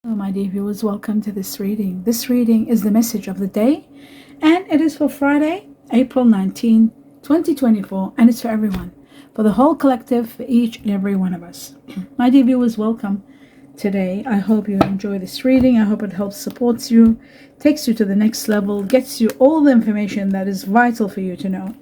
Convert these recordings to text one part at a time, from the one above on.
Hello, my dear viewers, welcome to this reading. This reading is the message of the day, and it is for Friday, April 19, 2024, and it's for everyone, for the whole collective, for each and every one of us. My dear viewers, welcome today. I hope you enjoy this reading. I hope it helps, supports you, takes you to the next level, gets you all the information that is vital for you to know,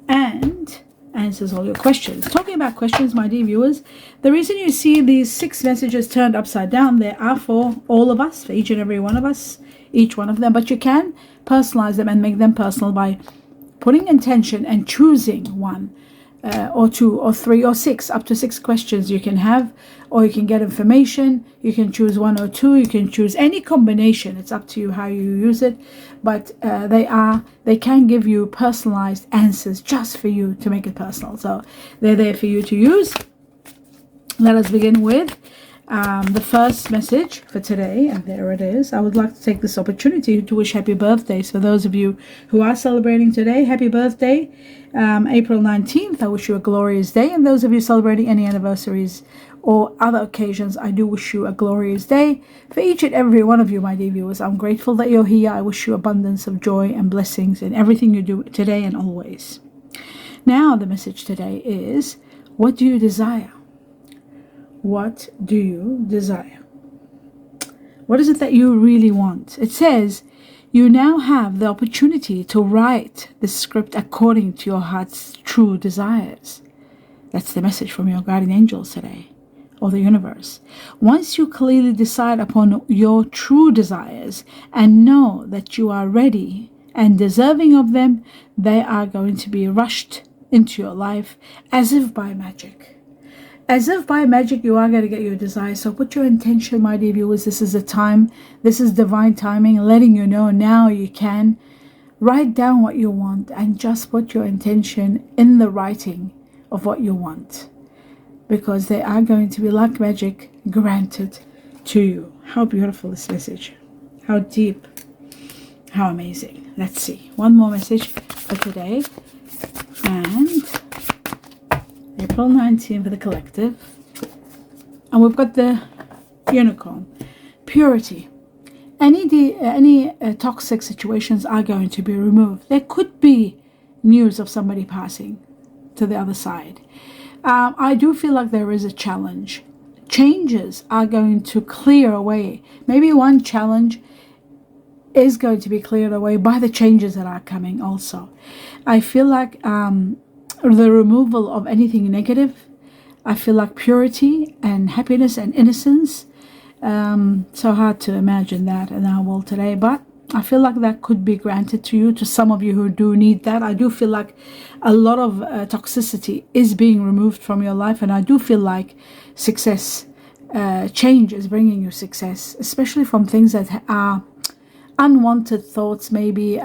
and answers all your questions. Talking about questions, my dear viewers, the reason you see these 6 messages turned upside down, they are for all of us, for each and every one of us, each one of them, but you can personalize them and make them personal by putting intention and choosing one or 2 or 3 or 6, up to 6 questions you can have, or you can get information. You can choose 1 or 2, you can choose any combination. It's up to you how you use it, but they can give you personalized answers just for you to make it personal. So they're there for you to use. Let us begin with the first message for today, and there it is. I would like to take this opportunity to wish happy birthdays for those of you who are celebrating today. Happy birthday, April 19th. I wish you a glorious day, and those of you celebrating any anniversaries or other occasions, I do wish you a glorious day. For each and every one of you, my dear viewers, I'm grateful that you're here. I wish you abundance of joy and blessings in everything you do today and always. Now the message today is, what do you desire? What do you desire? What is it that you really want? It says you now have the opportunity to write the script according to your heart's true desires. That's the message from your guardian angels today, or the universe. Once you clearly decide upon your true desires and know that you are ready and deserving of them, they are going to be rushed into your life as if by magic. As if by magic, you are going to get your desire. So put your intention, my dear viewers. This is the time. This is divine timing, letting you know now you can. Write down what you want and just put your intention in the writing of what you want, because they are going to be like magic granted to you. How beautiful this message. How deep. How amazing. Let's see. One more message for today. And April 19 for the collective. And we've got the unicorn. Purity. Any toxic situations are going to be removed. There could be news of somebody passing to the other side. I do feel like there is a challenge. Changes are going to clear away. Maybe one challenge is going to be cleared away by the changes that are coming also. I feel like the removal of anything negative. I feel like purity and happiness and innocence. So hard to imagine that in our world today, but I feel like that could be granted to you, to some of you who do need that. I do feel like a lot of toxicity is being removed from your life, and I do feel like success, change is bringing you success, especially from things that are unwanted thoughts, maybe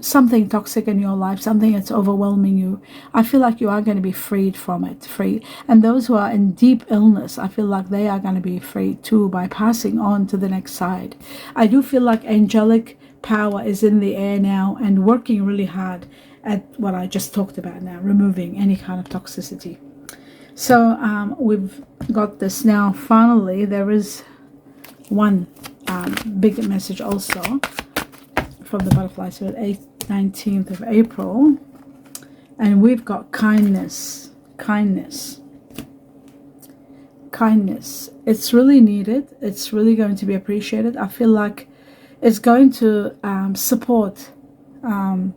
something toxic in your life, something that's overwhelming you. I feel like you are going to be freed from it, free. And those who are in deep illness, I feel like they are going to be freed too by passing on to the next side. I do feel like angelic power is in the air now and working really hard at what I just talked about now, removing any kind of toxicity. So we've got this now. Finally, there is one big message also from the butterfly spirit, 19th of April, and we've got kindness. It's really needed. It's really going to be appreciated. I feel like it's going to support and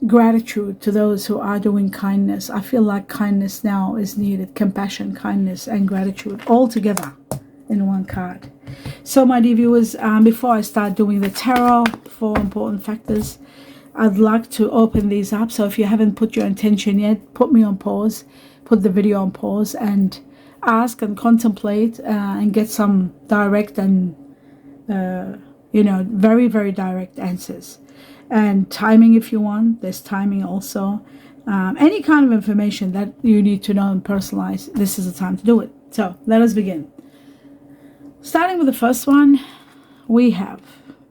gratitude to those who are doing kindness. I feel like kindness now is needed. Compassion, kindness, and gratitude all together in one card. So my dear viewers, before I start doing the tarot, 4 important factors, I'd like to open these up. So if you haven't put your intention yet, put me on pause, put the video on pause, and ask and contemplate and get some direct and very, very direct answers. And timing, if you want, there's timing also. Any kind of information that you need to know and personalize, this is the time to do it. So let us begin. Starting with the first one, we have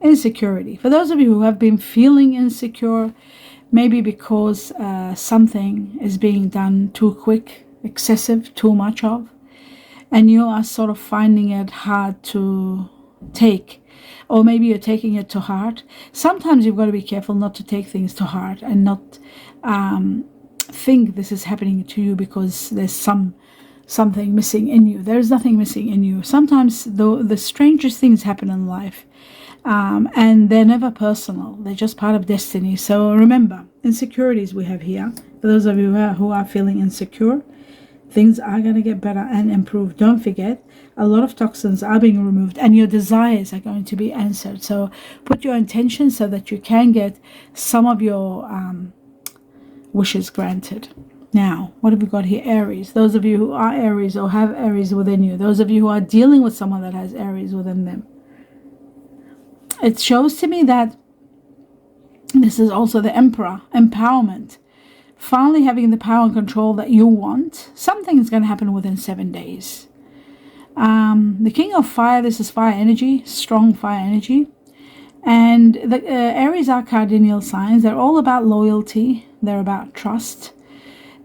insecurity. For those of you who have been feeling insecure, maybe because something is being done too quick, excessive, too much of, and you are sort of finding it hard to take, or maybe you're taking it to heart. Sometimes you've got to be careful not to take things to heart and not think this is happening to you because there's something missing in you. There's nothing missing in you. Sometimes the strangest things happen in life, and they're never personal. They're just part of destiny. So remember, insecurities we have here. For those of you who are feeling insecure, things are going to get better and improve. Don't forget, a lot of toxins are being removed and your desires are going to be answered. So put your intention so that you can get some of your wishes granted. Now, what have we got here? Aries. Those of you who are Aries or have Aries within you. Those of you who are dealing with someone that has Aries within them. It shows to me that this is also the Emperor, empowerment. Finally having the power and control that you want. Something is going to happen within 7 days. The King of Fire, this is fire energy, strong fire energy. And the Aries are cardinal signs. They're all about loyalty. They're about trust.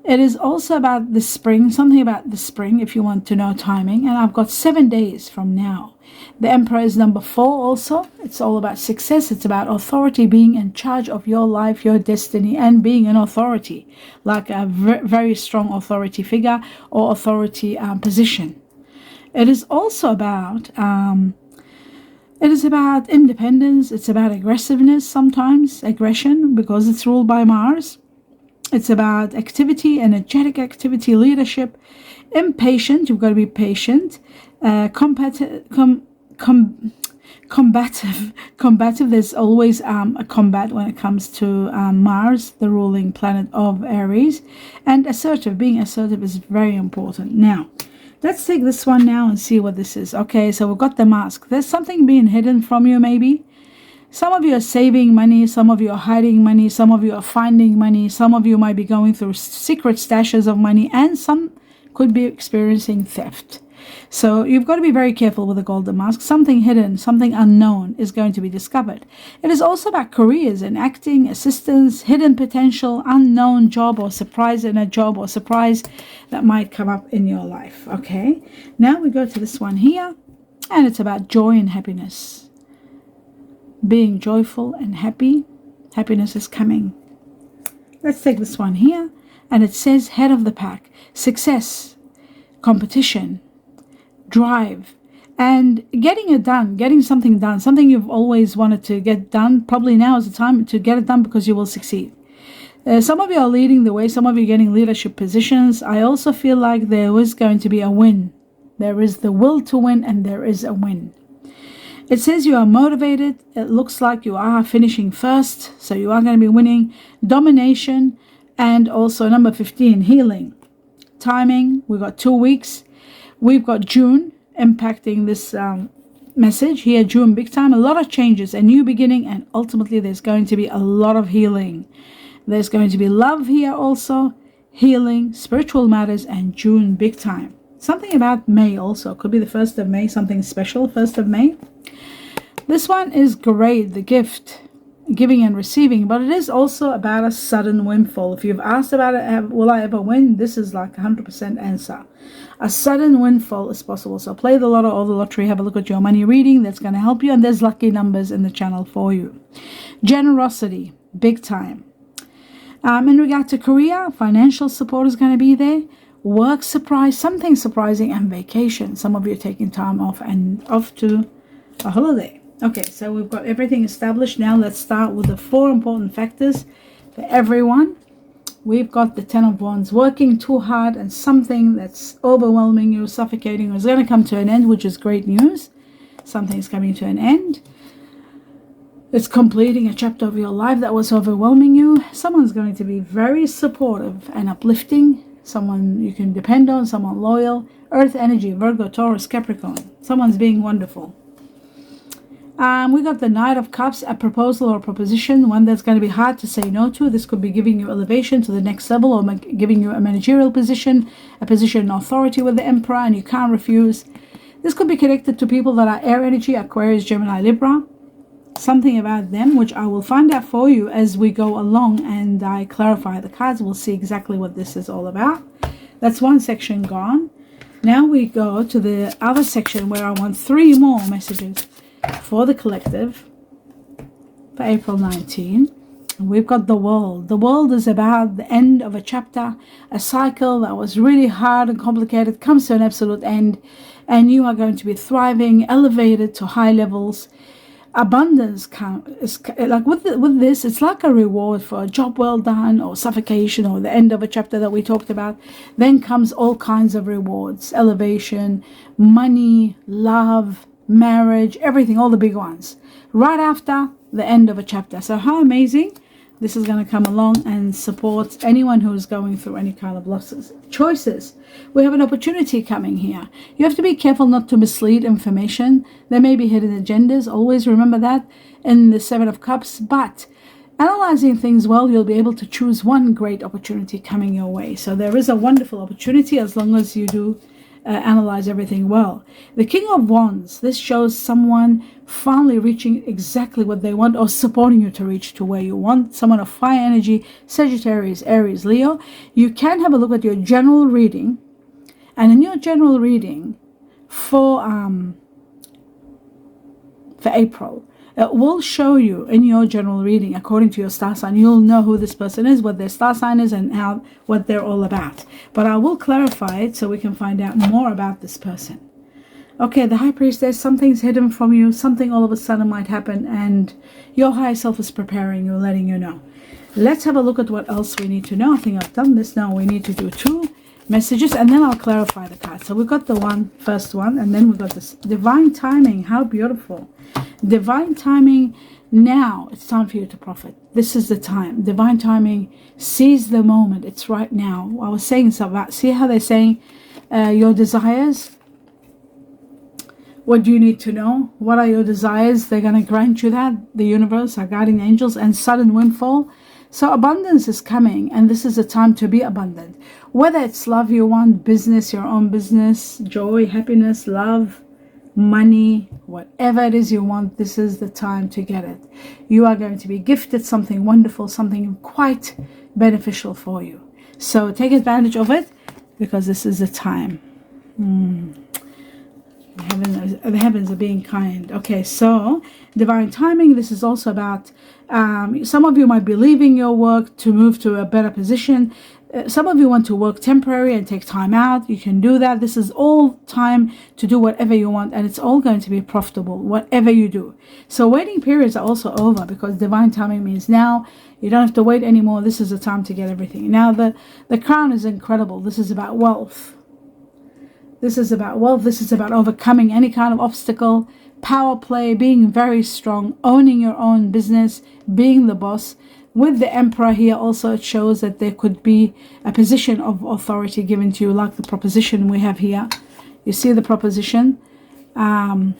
It is also about the spring, something about the spring if you want to know timing. And I've got 7 days from now. The Emperor is number 4 also. It's all about success. It's about authority, being in charge of your life, your destiny, and being an authority, like a very strong authority figure or authority position. It is also about independence. It's about aggressiveness sometimes, aggression, because it's ruled by Mars. It's about activity, energetic activity, leadership, impatient. You've got to be patient. Combative. There's always a combat when it comes to Mars, the ruling planet of Aries. And assertive. Being assertive is very important. Now, let's take this one now and see what this is. Okay, so we've got the mask. There's something being hidden from you maybe. Some of you are saving money, some of you are hiding money, some of you are finding money, some of you might be going through secret stashes of money, and some could be experiencing theft. So you've got to be very careful with the golden mask. Something hidden, something unknown is going to be discovered. It is also about careers and acting, assistance, hidden potential, unknown job or surprise in a job or surprise that might come up in your life. Okay, now we go to this one here, and it's about joy and happiness. Being joyful and happy. Happiness is coming. Let's take this one here, and it says head of the pack, success, competition, drive, and getting it done, getting something done, something you've always wanted to get done. Probably now is the time to get it done because you will succeed. Some of you are leading the way, some of you are getting leadership positions. I also feel like there is going to be a win. There is the will to win, and there is a win. It says you are motivated. It looks like you are finishing first, so you are going to be winning. Domination, and also number 15, healing. Timing, we've got 2 weeks. We've got June impacting this message here. June, big time. A lot of changes, a new beginning, and ultimately there's going to be a lot of healing. There's going to be love here also, healing, spiritual matters, and June, big time. Something about May also. Could be the 1st of May, something special, 1st of May. This one is great, the gift, giving and receiving, but it is also about a sudden windfall. If you've asked about it, will I ever win? This is like 100% answer. A sudden windfall is possible. So play the lotto or the lottery, have a look at your money reading. That's going to help you, and there's lucky numbers in the channel for you. Generosity, big time. In regard to career, financial support is going to be there. Work surprise, something surprising, and vacation. Some of you are taking time off and off to a holiday. Okay, so we've got everything established. Now let's start with the 4 important factors for everyone. We've got the 10 of Wands, working too hard and something that's overwhelming you, suffocating you is going to come to an end, which is great news. Something's coming to an end. It's completing a chapter of your life that was overwhelming you. Someone's going to be very supportive and uplifting. Someone you can depend on, someone loyal. Earth energy, Virgo, Taurus, Capricorn. Someone's being wonderful. We got the Knight of Cups, a proposal or proposition, one that's going to be hard to say no to. This could be giving you elevation to the next level, or giving you a managerial position, a position of authority with the Emperor, and you can't refuse. This could be connected to people that are air energy, Aquarius, Gemini, Libra. Something about them, which I will find out for you as we go along and I clarify the cards. We'll see exactly what this is all about. That's one section gone. Now we go to the other section where I want 3 more messages for the collective for April 19. We've got the world. The world is about the end of a chapter, a cycle that was really hard and complicated comes to an absolute end, and you are going to be thriving, elevated to high levels. Abundance is like with this, it's like a reward for a job well done, or suffocation, or the end of a chapter that we talked about. Then comes all kinds of rewards: elevation, money, love, marriage, everything, all the big ones, right after the end of a chapter. So how amazing this is going to come along and support anyone who is going through any kind of losses. Choices. We have an opportunity coming here. You have to be careful not to mislead information. There may be hidden agendas. Always remember that in the 7 of Cups. But analyzing things well, you'll be able to choose one great opportunity coming your way. So there is a wonderful opportunity as long as you do analyze everything well. The King of Wands, this shows someone finally reaching exactly what they want, or supporting you to reach to where you want. Someone of fire energy, Sagittarius, Aries, Leo. You can have a look at your general reading, and in your general reading for April, it will show you in your general reading, according to your star sign, you'll know who this person is, what their star sign is, and what they're all about. But I will clarify it so we can find out more about this person. Okay, the High Priestess, something's hidden from you, something all of a sudden might happen, and your higher self is preparing you, letting you know. Let's have a look at what else we need to know. I think I've done this now. We need to do 2 messages, and then I'll clarify the card. So we've got the first one, and then we've got this divine timing. How beautiful. Divine timing. Now it's time for you to profit. This is the time. Divine timing. Seize the moment. It's right now. I was saying something about, see how they're saying your desires. What do you need to know? What are your desires? They're going to grant you that. The universe, our guardian angels, and sudden windfall. So abundance is coming, and this is a time to be abundant. Whether it's love you want, business, your own business, joy, happiness, love, money, whatever it is you want, this is the time to get it. You are going to be gifted something wonderful, something quite beneficial for you. So take advantage of it, because this is the time. The heavens are being kind. Okay, so divine timing. This is also about some of you might be leaving your work to move to a better position. Some of you want to work temporary and take time out. You can do that. This is all time to do whatever you want, and it's all going to be profitable, whatever you do. So waiting periods are also over, because divine timing means now you don't have to wait anymore. This is the time to get everything. Now the crown is incredible. This is about wealth. This is about wealth. This is about overcoming any kind of obstacle, power play, being very strong, owning your own business, being the boss. With the Emperor here also, it shows that there could be a position of authority given to you, like the proposition we have here. You see the proposition? And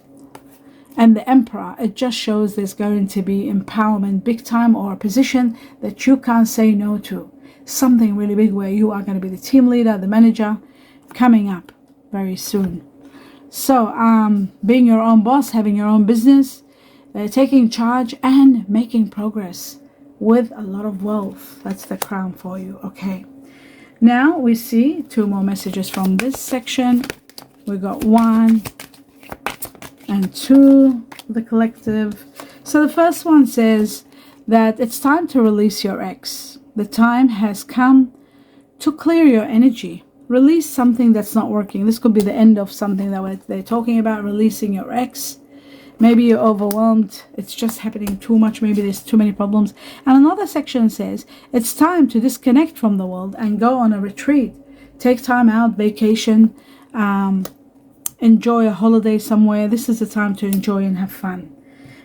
the Emperor, it just shows there's going to be empowerment big time, or a position that you can't say no to. Something really big where you are going to be the team leader, the manager, coming up very soon. So being your own boss, having your own business, taking charge and making progress with a lot of wealth. That's the crown for you. Okay, now we see 2 more messages from this section. We got 1 and 2, the collective. So the first one says that it's time to release your ex. The time has come to clear your energy. Release something that's not working. This could be the end of something that they're talking about, releasing your ex. Maybe you're overwhelmed. It's just happening too much. Maybe there's too many problems. And another section says it's time to disconnect from the world and go on a retreat. Take time out, vacation, enjoy a holiday somewhere. This is the time to enjoy and have fun.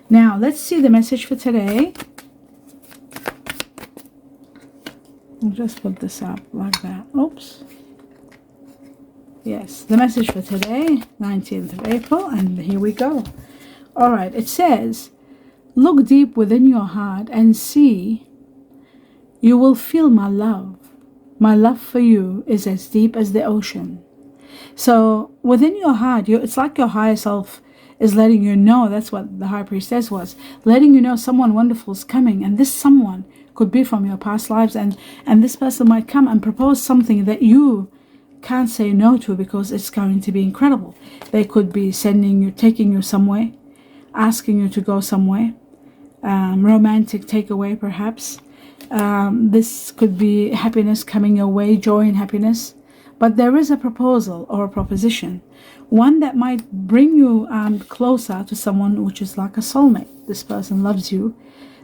Now, let's see the message for today. I'll just put this up like that. Oops. Yes, the message for today, 19th of April, and here we go. All right, it says, look deep within your heart and see. You will feel my love. My love for you is as deep as the ocean. So within your heart, it's like your higher self is letting you know. That's what the High Priestess was, letting you know someone wonderful is coming, and this someone could be from your past lives, and this person might come and propose something that you can't say no to, because it's going to be incredible. They could be taking you somewhere, asking you to go somewhere, romantic takeaway perhaps. This could be happiness coming your way, joy and happiness. But there is a proposal or a proposition, one that might bring you closer to someone, which is like a soulmate. This person loves you.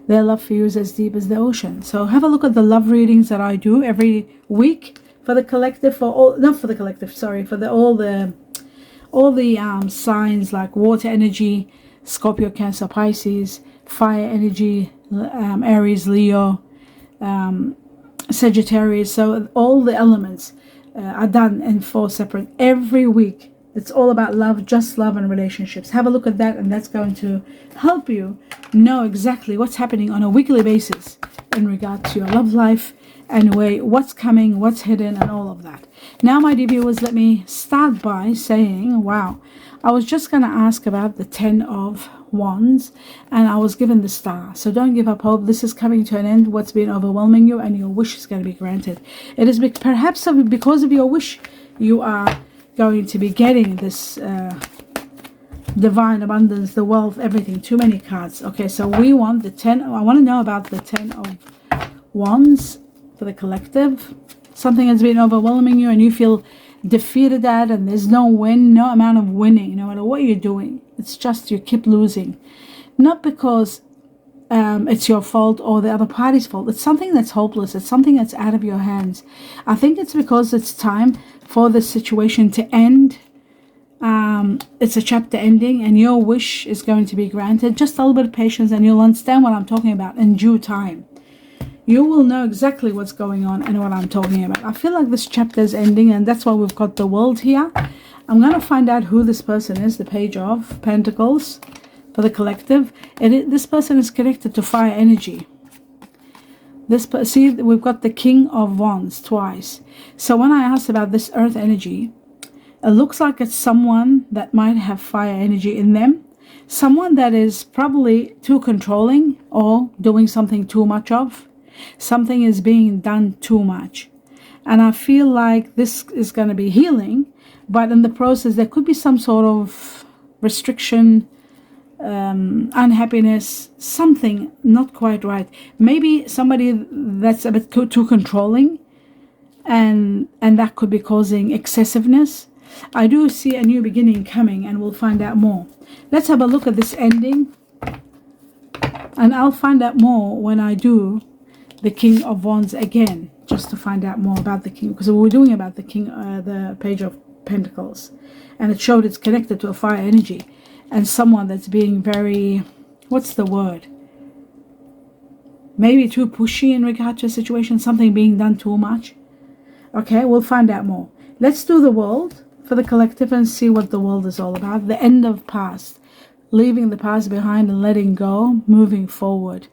Their love for you is as deep as the ocean. So have a look at the love readings that I do every week for the collective, for all the signs like water energy, Scorpio, Cancer, Pisces, fire energy, Aries, Leo, Sagittarius. So all the elements are done in 4 separate every week. It's all about love, just love and relationships. Have a look at that, and that's going to help you know exactly what's happening on a weekly basis in regard to your love life and what's coming, what's hidden, and all of that. Now, my dear viewers, let me start by saying, wow, I was just going to ask about the 10 of Wands, and I was given the Star. So don't give up hope. This is coming to an end. What's been overwhelming you, and your wish is going to be granted. It is perhaps because of your wish you are going to be getting this divine abundance, the wealth, everything. Too many cards. Okay, so we want the 10. I want to know about the 10 of Wands for the collective. Something has been overwhelming you and you feel defeated at, and there's no amount of winning, no matter what you're doing. It's just you keep losing. Not because it's your fault or the other party's fault. It's something that's hopeless. It's something that's out of your hands. I think it's because it's time for the situation to end. It's a chapter ending, and your wish is going to be granted. Just a little bit of patience and you'll understand what I'm talking about in due time. You will know exactly what's going on and what I'm talking about. I feel like this chapter is ending, and that's why we've got the World here. I'm going to find out who this person is, the Page of Pentacles for the collective. This person is connected to fire energy. See, we've got the King of Wands twice. So when I asked about this earth energy, it looks like it's someone that might have fire energy in them. Someone that is probably too controlling or doing something too much of. Something is being done too much. And I feel like this is going to be healing, but in the process there could be some sort of restriction, unhappiness, something not quite right. Maybe somebody that's a bit too controlling, and that could be causing excessiveness. I do see a new beginning coming, and we'll find out more. Let's have a look at this ending, and I'll find out more when I do the King of Wands again, just to find out more about the King, because we were doing about the King, the Page of Pentacles, and it showed it's connected to a fire energy and someone that's being very, what's the word, maybe too pushy in regard to a situation, something being done too much. Okay, we'll find out more. Let's do the World for the collective and see what the World is all about. The end of past. Leaving the past behind and letting go, moving forward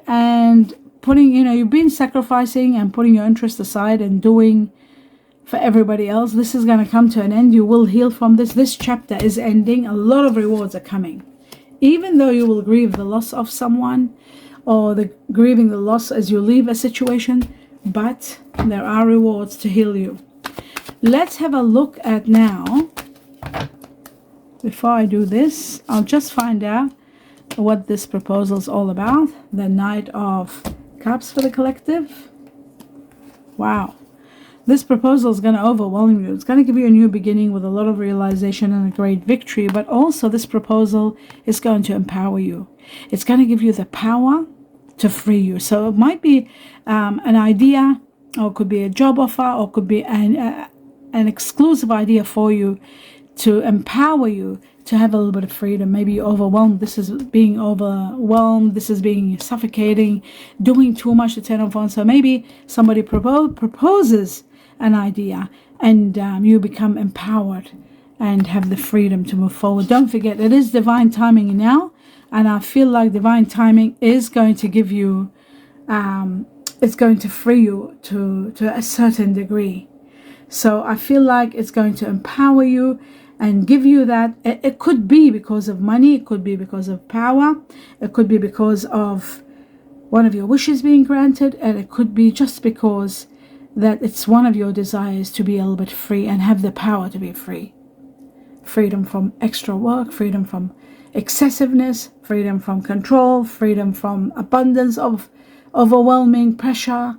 and putting, you've been sacrificing and putting your interest aside and doing for everybody else. This is going to come to an end. You will heal from this. This chapter is ending. A lot of rewards are coming. Even though you will grieve the loss of someone, or grieving the loss as you leave a situation, but there are rewards to heal you. Let's have a look at now. Before I do this, I'll just find out what this proposal is all about. The Knight of Cups for the collective. Wow. This proposal is going to overwhelm you. It's going to give you a new beginning with a lot of realization and a great victory. But also this proposal is going to empower you. It's going to give you the power to free you. So it might be an idea, or it could be a job offer, or it could be an exclusive idea for you, to empower you to have a little bit of freedom. Maybe you're overwhelmed. This is being overwhelmed. This is being suffocating, doing too much, the 10 of Wands. So maybe somebody proposes an idea, and you become empowered and have the freedom to move forward. Don't forget, it is divine timing now, and I feel like divine timing is going to give you, it's going to free you to a certain degree. So I feel like it's going to empower you and give you that. It could be because of money, it could be because of power, it could be because of one of your wishes being granted, and it could be just because that it's one of your desires to be a little bit free and have the power to be free. Freedom from extra work, freedom from excessiveness, freedom from control, freedom from abundance of overwhelming pressure.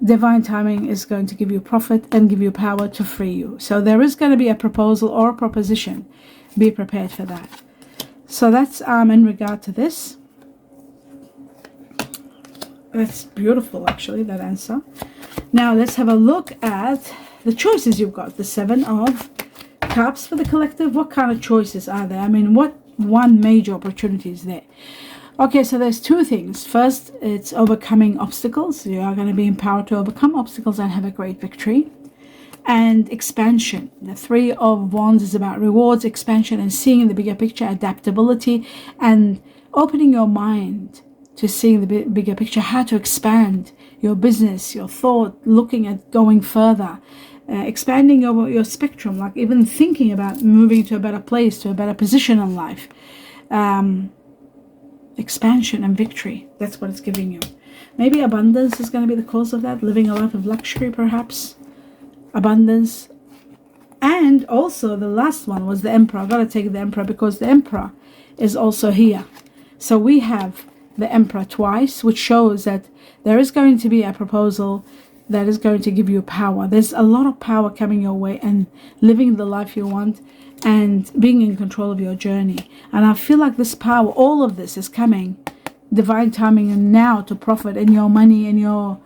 Divine timing is going to give you profit and give you power to free you. So there is going to be a proposal or a proposition. Be prepared for that. So that's in regard to this. That's beautiful, actually, that answer. Now let's have a look at the choices you've got. The Seven of Cups for the collective. What kind of choices are there? I mean, what one major opportunity is there? Okay, so there's two things. First, it's overcoming obstacles. You are going to be empowered to overcome obstacles and have a great victory. And expansion. The Three of Wands is about rewards, expansion, and seeing the bigger picture, adaptability, and opening your mind to seeing the bigger picture, how to expand your business, your thought, looking at going further, expanding your spectrum, like even thinking about moving to a better place, to a better position in life. Expansion and victory, that's what it's giving you. Maybe abundance is going to be the cause of that, living a life of luxury perhaps. Abundance. And also the last one was the Emperor. I've got to take the Emperor because the Emperor is also here. So we have the Emperor twice, which shows that there is going to be a proposal that is going to give you power. There's a lot of power coming your way and living the life you want and being in control of your journey. And I feel like this power, all of this is coming, divine timing, and now to profit in your money and your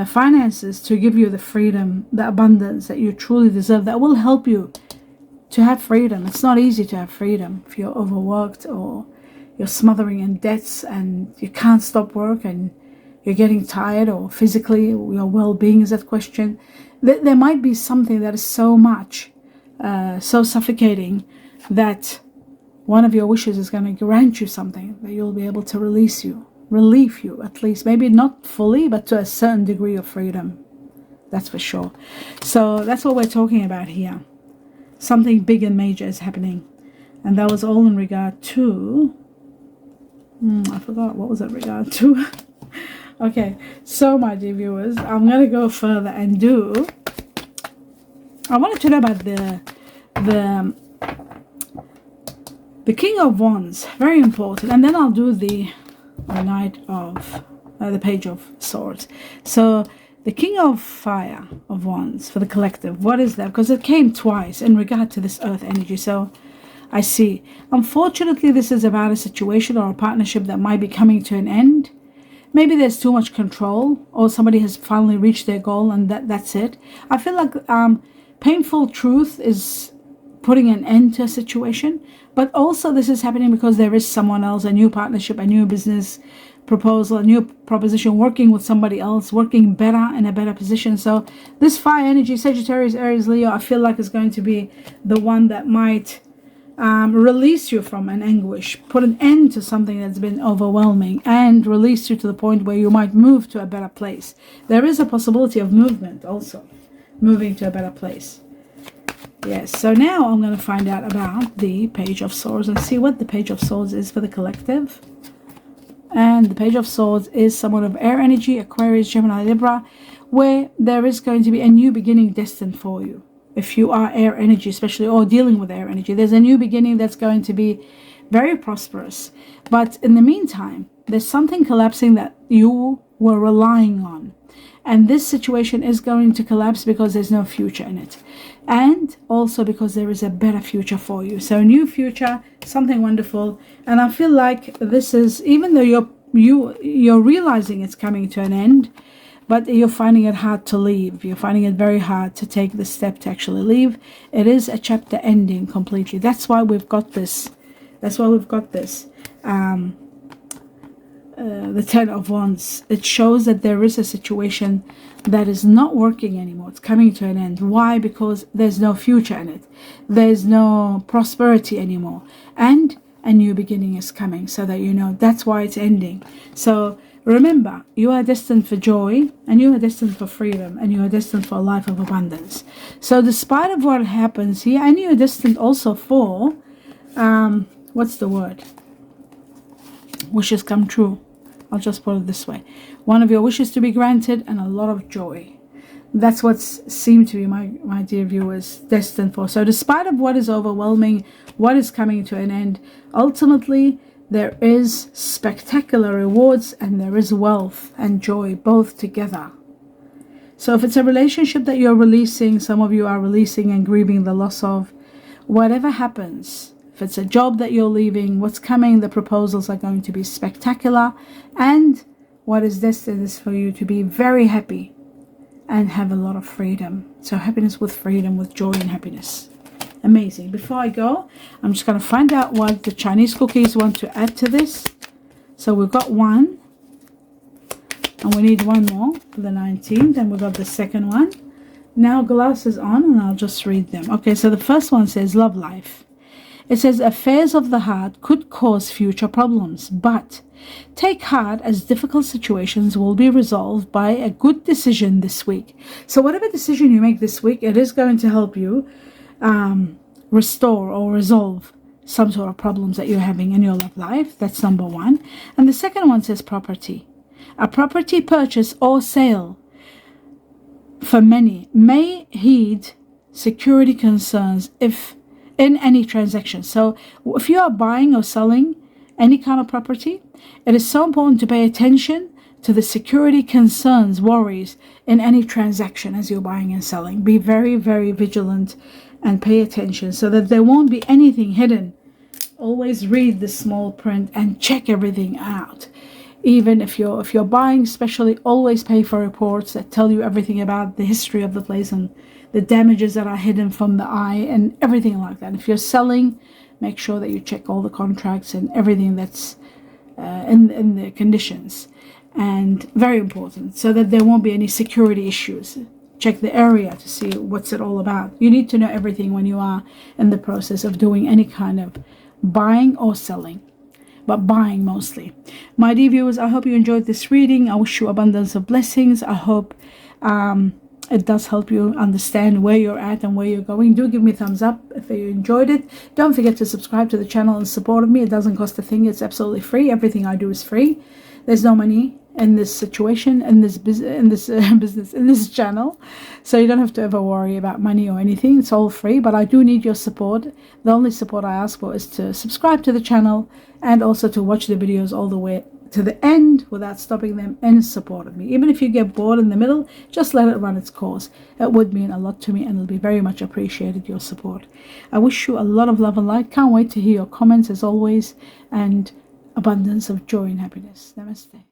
finances, to give you the freedom, the abundance that you truly deserve, that will help you to have freedom. It's not easy to have freedom if you're overworked or you're smothering in debts and you can't stop work and you're getting tired, or physically your well-being is at question. There might be something that is so much, so suffocating, that one of your wishes is going to grant you something that you'll be able to relieve you, at least, maybe not fully, but to a certain degree of freedom. That's for sure. So that's what we're talking about here. Something big and major is happening. And that was all in regard to, I forgot, what was it regard to? Okay, so my dear viewers, I'm going to go further and do, I wanted to know about the King of Wands, very important, and then I'll do the Knight of, the Page of Swords. So the King of Fire of Wands for the collective, what is that? Because it came twice in regard to this earth energy. So I see, unfortunately, this is about a situation or a partnership that might be coming to an end. Maybe there's too much control, or somebody has finally reached their goal and that's it. I feel like painful truth is putting an end to a situation, but also this is happening because there is someone else, a new partnership, a new business proposal, a new proposition, working with somebody else, working better in a better position. So this fire energy, Sagittarius, Aries, Leo, I feel like is going to be the one that might release you from an anguish, put an end to something that's been overwhelming, and release you to the point where you might move to a better place. There is a possibility of movement also, moving to a better place. Yes, so now I'm going to find out about the Page of Swords and see what the Page of Swords is for the collective. And the Page of Swords is someone of air energy, Aquarius, Gemini, Libra, where there is going to be a new beginning destined for you. If you are air energy, especially, or dealing with air energy, there's a new beginning that's going to be very prosperous. But in the meantime, there's something collapsing that you were relying on. And this situation is going to collapse because there's no future in it. And also because there is a better future for you. So a new future, something wonderful. And I feel like this is, even though you're realizing it's coming to an end, but you're finding it hard to leave. You're finding it very hard to take the step to actually leave. It is a chapter ending completely. That's why we've got this. That's why we've got this. The Ten of Wands. It shows that there is a situation that is not working anymore. It's coming to an end. Why? Because there's no future in it. There's no prosperity anymore. And a new beginning is coming, so that you know that's why it's ending. So remember, you are destined for joy, and you are destined for freedom, and you are destined for a life of abundance. So despite of what happens here, and you are destined also for, what's the word? Wishes come true. I'll just put it this way. One of your wishes to be granted and a lot of joy. That's what seemed to be, my dear viewers, destined for. So despite of what is overwhelming, what is coming to an end, ultimately there is spectacular rewards and there is wealth and joy both together. So if it's a relationship that you're releasing, some of you are releasing and grieving the loss of, whatever happens, if it's a job that you're leaving, what's coming, the proposals are going to be spectacular, and what is destined is for you to be very happy and have a lot of freedom. So happiness with freedom, with joy and happiness. Amazing. Before I go, I'm just going to find out what the Chinese cookies want to add to this. So we've got one, and we need one more for the 19th, and we've got the second one. Now glasses on, and I'll just read them. Okay, so the first one says love life. It says affairs of the heart could cause future problems, but take heart as difficult situations will be resolved by a good decision this week. So whatever decision you make this week, it is going to help you restore or resolve some sort of problems that you're having in your love life. That's number one. And the second one says property. A property purchase or sale for many may heed security concerns if in any transaction. So if you are buying or selling any kind of property, it is so important to pay attention to the security concerns, worries in any transaction as you're buying and selling. Be very, very vigilant and pay attention so that there won't be anything hidden. Always read the small print and check everything out. Even if you're buying, especially, always pay for reports that tell you everything about the history of the place and the damages that are hidden from the eye and everything like that. If you're selling, make sure that you check all the contracts and everything that's in the conditions. And very important, so that there won't be any security issues. Check the area to see what's it all about. You need to know everything when you are in the process of doing any kind of buying or selling, but buying mostly. My dear viewers, I hope you enjoyed this reading. I wish you abundance of blessings. I hope it does help you understand where you're at and where you're going. Do give me a thumbs up if you enjoyed it. Don't forget to subscribe to the channel and support me. It doesn't cost a thing. It's absolutely free. Everything I do is free. There's no money in this situation, in this business, in this channel, so you don't have to ever worry about money or anything. It's all free, but I do need your support. The only support I ask for is to subscribe to the channel and also to watch the videos all the way to the end without stopping them and support me. Even if you get bored in the middle, just let it run its course. It would mean a lot to me and it'll be very much appreciated, your support. I wish you a lot of love and light. Can't wait to hear your comments as always, and abundance of joy and happiness. Namaste.